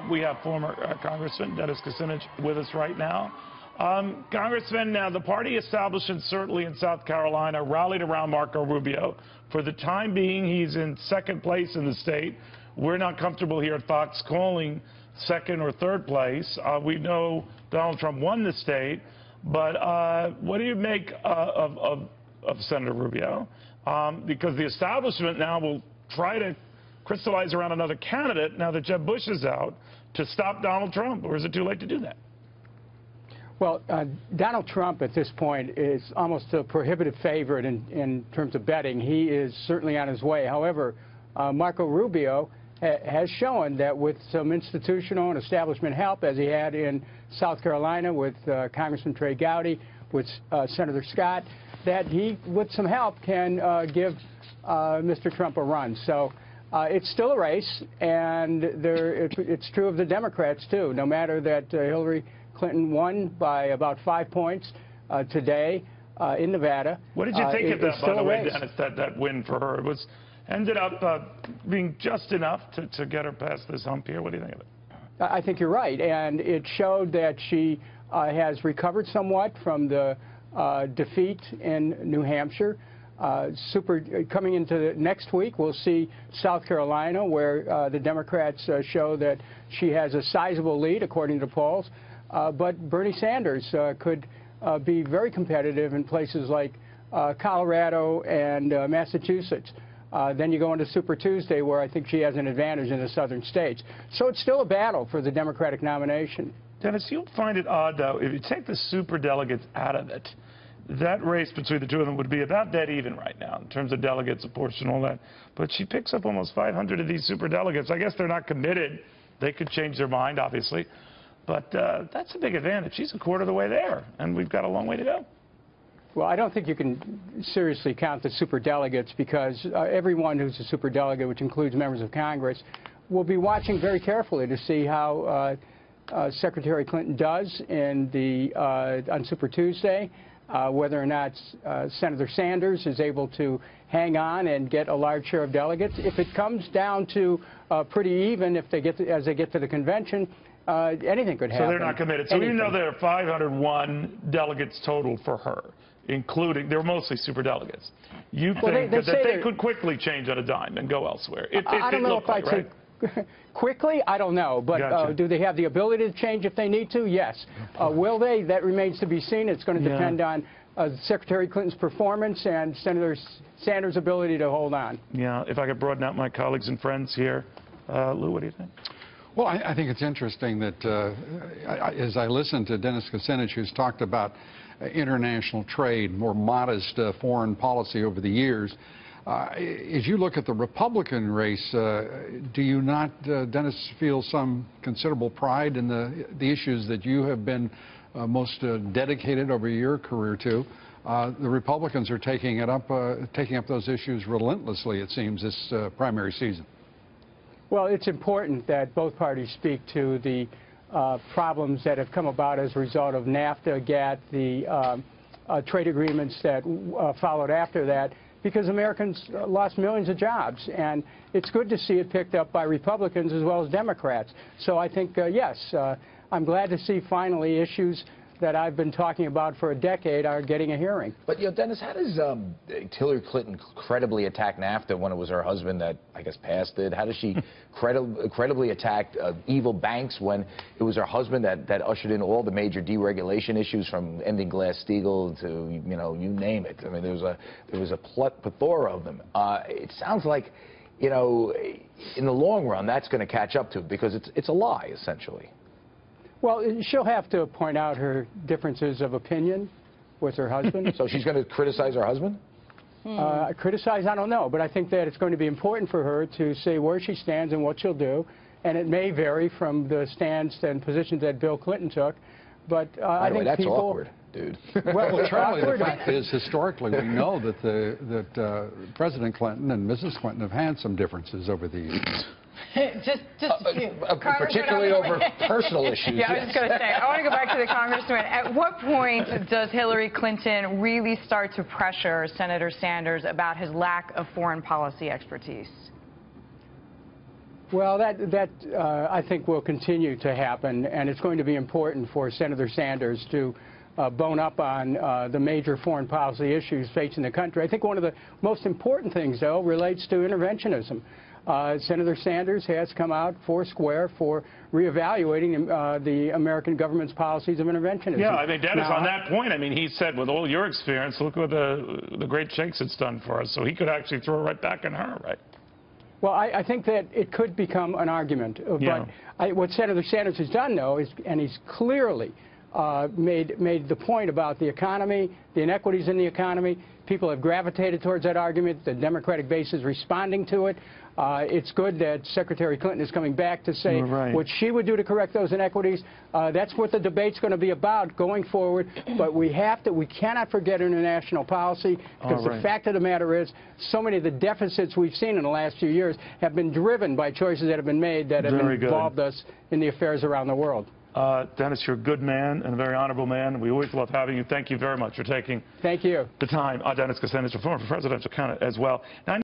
We have former Congressman Dennis Kucinich with us right now. Congressman, now the party establishment certainly in South Carolina rallied around Marco Rubio. For the time being, he's in second place in the state. We're not comfortable here at Fox calling second or third place. We know Donald Trump won the state, but what do you make of Senator Rubio? Because the establishment now will try to crystallize around another candidate now that Jeb Bush is out to stop Donald Trump, or is it too late to do that? Well, Donald Trump at this point is almost a prohibitive favorite in terms of betting. He is certainly on his way. However, Marco Rubio has shown that with some institutional and establishment help, as he had in South Carolina with Congressman Trey Gowdy, with Senator Scott, that he, with some help, can give Mr. Trump a run. So it's still a race, and it's true of the Democrats, too. No matter that Hillary Clinton won by about 5 points today in Nevada. What did you think of that, by the way, Dennis, that win for her? It ended up being just enough to get her past this hump here. What do you think of it? I think you're right, and it showed that she has recovered somewhat from the defeat in New Hampshire. Coming into next week, we'll see South Carolina, where the Democrats show that she has a sizable lead, according to polls. But Bernie Sanders could be very competitive in places like Colorado and Massachusetts. Then you go into Super Tuesday, where I think she has an advantage in the southern states. So it's still a battle for the Democratic nomination. Dennis, you'll find it odd, though, if you take the superdelegates out of it, that race between the two of them would be about dead even right now in terms of delegates, apportion, all that. But she picks up almost 500 of these superdelegates. I guess they're not committed. They could change their mind, obviously. But that's a big advantage. She's a quarter of the way there, and we've got a long way to go. Well, I don't think you can seriously count the superdelegates, because everyone who's a superdelegate, which includes members of Congress, will be watching very carefully to see how Secretary Clinton does on Super Tuesday. Whether or not Senator Sanders is able to hang on and get a large share of delegates. If it comes down to pretty even, as they get to the convention, anything could happen. So they're not committed. So even though there are 501 delegates total for her, including, they're mostly superdelegates, you think that they could quickly change on a dime and go elsewhere? I don't know if I'd say quickly, I don't know, but gotcha. Do they have the ability to change if they need to? Yes. Will they? That remains to be seen. It's going to depend on Secretary Clinton's performance and Senator Sanders' ability to hold on. Yeah, if I could broaden out my colleagues and friends here. Lou, what do you think? Well, I think it's interesting that as I listen to Dennis Kucinich, who's talked about international trade, more modest foreign policy over the years, as you look at the Republican race, do you not, Dennis, feel some considerable pride in the issues that you have been most dedicated over your career to? The Republicans are taking up those issues relentlessly, it seems, this primary season. Well, it's important that both parties speak to the problems that have come about as a result of NAFTA, GATT, the trade agreements that followed after that, because Americans lost millions of jobs, and it's good to see it picked up by Republicans as well as Democrats. So I think, yes, I'm glad to see finally issues that I've been talking about for a decade are getting a hearing. But, Dennis, how does Hillary Clinton credibly attack NAFTA when it was her husband that, I guess, passed it? How does she credibly attack evil banks when it was her husband that ushered in all the major deregulation issues, from ending Glass-Steagall to, you name it? I mean, there was a plethora of them. It sounds like, in the long run, that's going to catch up to it, because it's a lie, essentially. Well, she'll have to point out her differences of opinion with her husband. So she's going to criticize her husband? Criticize, I don't know. But I think that it's going to be important for her to say where she stands and what she'll do. And it may vary from the stands and positions that Bill Clinton took. But I think that's awkward, dude. Well, Charlie, the fact is, historically, we know that President Clinton and Mrs. Clinton have had some differences over the years. Particularly over personal issues. Yeah, I was just going to say, I want to go back to the congressman. At what point does Hillary Clinton really start to pressure Senator Sanders about his lack of foreign policy expertise? Well, that I think will continue to happen, and it's going to be important for Senator Sanders to bone up on the major foreign policy issues facing the country. I think one of the most important things, though, relates to interventionism. Senator Sanders has come out foursquare for reevaluating the American government's policies of interventionism. Yeah, I mean, Dennis, on that point, I mean, he said, with all your experience, look what the great shakes it's done for us. So he could actually throw it right back in her, right? Well, I think that it could become an argument. Yeah. But what Senator Sanders has done, though, is, and he's clearly made the point about the economy, the inequities in the economy. People have gravitated towards that argument. The Democratic base is responding to it. It's good that Secretary Clinton is coming back to say what she would do to correct those inequities. That's what the debate's going to be about going forward. But we cannot forget international policy, because the fact of the matter is, so many of the deficits we've seen in the last few years have been driven by choices that have been made that have involved us in the affairs around the world. Dennis, you're a good man and a very honorable man. We always love having you. Thank you very much for taking the time. Dennis Kucinich, a former presidential candidate as well. Now,